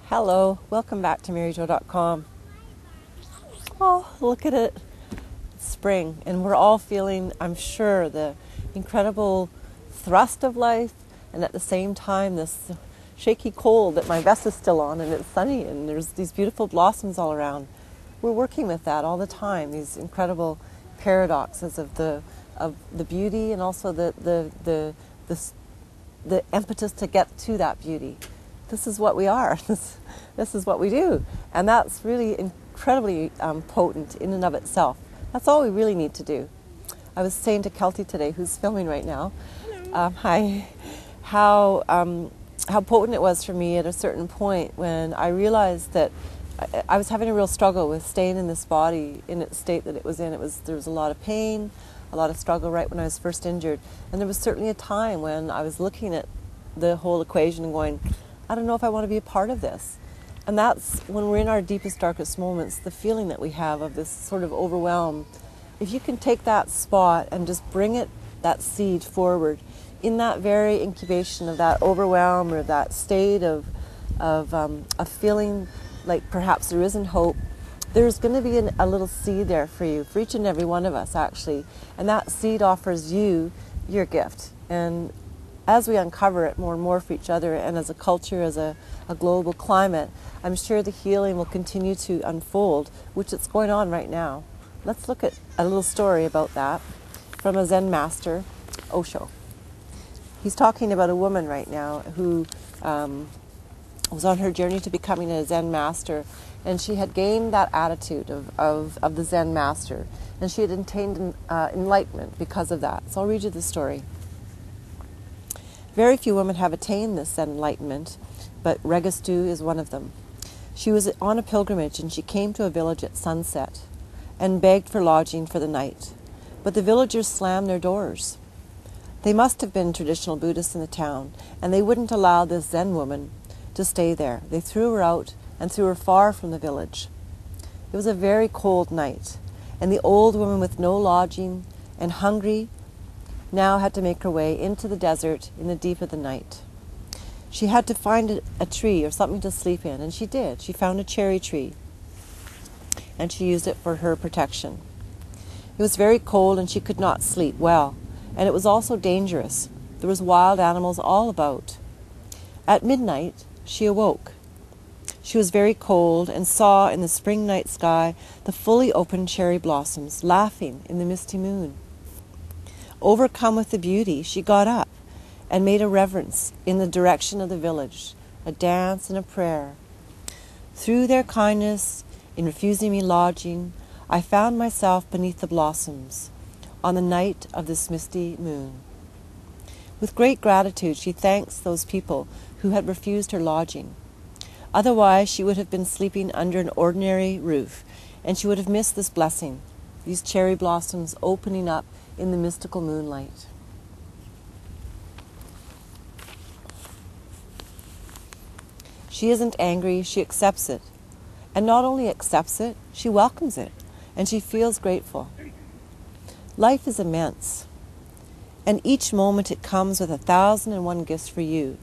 Hello, welcome back to MaryJo.com. Oh, look at it. It's spring, and we're all feeling, I'm sure, the incredible thrust of life, and at the same time, this shaky cold that my vest is still on, and it's sunny, and there's these beautiful blossoms all around. We're working with that all the time, these incredible paradoxes of the beauty, and also the impetus to get to that beauty. This is what we are. This is what we do. And that's really incredibly potent in and of itself. That's all we really need to do. I was saying to Kelty today, who's filming right now, hi, how potent it was for me at a certain point when I realized that I was having a real struggle with staying in this body in its state that it was in. There was a lot of pain, a lot of struggle right when I was first injured. And there was certainly a time when I was looking at the whole equation and going, I don't know if I want to be a part of this. And that's when we're in our deepest, darkest moments, the feeling that we have of this sort of overwhelm. If you can take that spot and just bring it, that seed forward, in that very incubation of that overwhelm or that state of feeling like perhaps there isn't hope, there's going to be a little seed there for you, for each and every one of us actually. And that seed offers you your gift. And as we uncover it more and more for each other, and as a culture, as a global climate, I'm sure the healing will continue to unfold, which it's going on right now. Let's look at a little story about that from a Zen master, Osho. He's talking about a woman right now who was on her journey to becoming a Zen master, and she had gained that attitude of the Zen master, and she had attained enlightenment because of that. So I'll read you the story. Very few women have attained this enlightenment, but Registu is one of them. She was on a pilgrimage, and she came to a village at sunset and begged for lodging for the night. But the villagers slammed their doors. They must have been traditional Buddhists in the town, and they wouldn't allow this Zen woman to stay there. They threw her out and threw her far from the village. It was a very cold night, and the old woman with no lodging and hungry now had to make her way into the desert in the deep of the night. She had to find a tree or something to sleep in, and she did. She found a cherry tree, and she used it for her protection. It was very cold, and she could not sleep well, and it was also dangerous. There was wild animals all about. At midnight, she awoke. She was very cold and saw in the spring night sky the fully open cherry blossoms laughing in the misty moon. Overcome with the beauty, she got up and made a reverence in the direction of the village, a dance and a prayer. Through their kindness in refusing me lodging, I found myself beneath the blossoms on the night of this misty moon. With great gratitude, she thanks those people who had refused her lodging. Otherwise, she would have been sleeping under an ordinary roof, and she would have missed this blessing, these cherry blossoms opening up in the mystical moonlight. She isn't angry, she accepts it. And not only accepts it, she welcomes it, and she feels grateful. Life is immense, and each moment it comes with 1,001 gifts for you.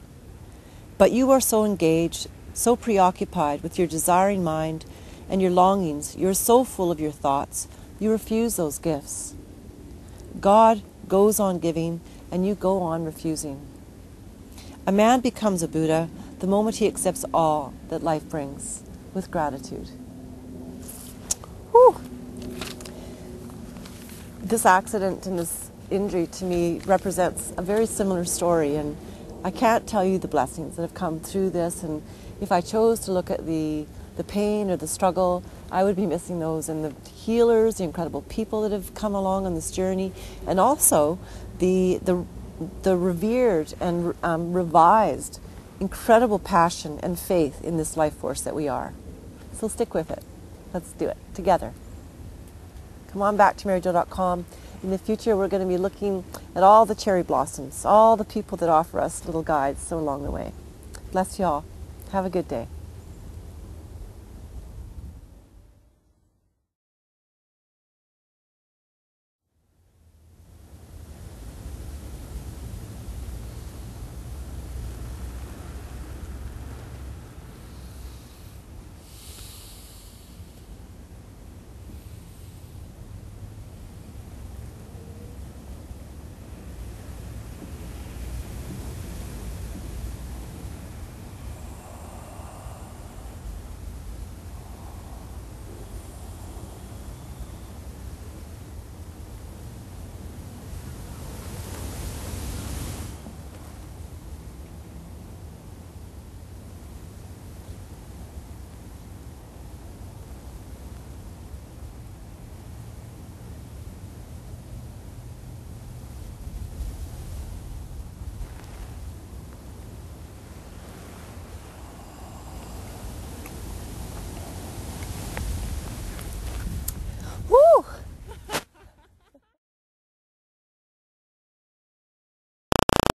But you are so engaged, so preoccupied with your desiring mind and your longings, you're so full of your thoughts, you refuse those gifts. God goes on giving, and you go on refusing. A man becomes a Buddha the moment he accepts all that life brings with gratitude. Whew. This accident and this injury to me represents a very similar story, and I can't tell you the blessings that have come through this, and if I chose to look at the pain or the struggle, I would be missing those, and the healers, the incredible people that have come along on this journey, and also the revered and revised incredible passion and faith in this life force that we are. So stick with it. Let's do it together. Come on back to MaryJo.com. In the future, we're going to be looking at all the cherry blossoms, all the people that offer us little guides so along the way. Bless you all. Have a good day.